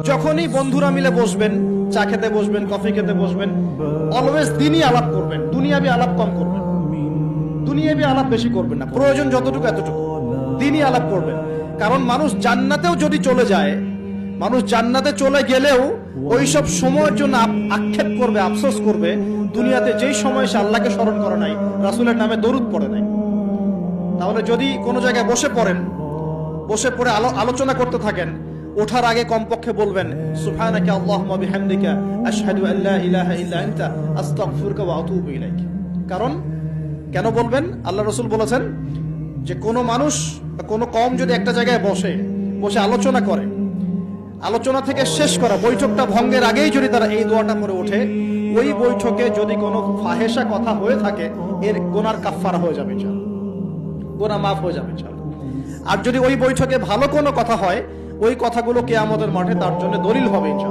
যখনই বন্ধুরা মিলে বসবেন, চা খেতে বসবেন, কফি খেতে বসবেন, অলওয়েজ দিনই আলাপ করবেন, দুনিয়াবি আলাপ কম করবেন, দুনিয়াবি আলাপ বেশি করবেন না, প্রয়োজন যতটুকু এতটুকু দিনই আলাপ করবেন। কারণ মানুষ জান্নাতেও যদি চলে যায়, মানুষ জান্নাতে চলে গেলেও ওইসব সময়ের জন্য আক্ষেপ করবে, আফসোস করবে দুনিয়াতে যেই সময় সে আল্লাহকে স্মরণ করে নাই, রাসূলের নামে দরুদ পড়ে নাই। তাহলে যদি কোনো জায়গায় বসে পড়েন, বসে পড়ে আলোচনা করতে থাকেন, ওঠার আগে কমপক্ষে বলবেন সুবহানাকা আল্লাহুম্মা বিহামদিকা আশহাদু আল্লা ইলাহা ইল্লা আনতা আস্তাগফিরুকা ওয়া আতুবু ইলাইক। কারণ কেন বলবেন? আল্লাহ রাসূল বলেছেন যে কোনো মানুষ বা কোনো কওম যদি একটা জায়গায় বসে আলোচনা করে, আলোচনা থেকে শেষ করা বৈঠকটা ভঙ্গের আগেই যদি তারা এই দোয়াটা পড়ে ওঠে, ওই বৈঠকে যদি কোনো ফাহেসা কথা হয়ে থাকে, এর গুনার কাফফারা হয়ে যাবে ইনশাআল্লাহ, গুনাহ মাফ হয়ে যাবে ইনশাআল্লাহ। আর যদি ওই বৈঠকে ভালো কোনো কথা হয়, ওই কথাগুলো কিয়ামতের মাঠে তার জন্য দলিল হবে ইনশাআল্লাহ।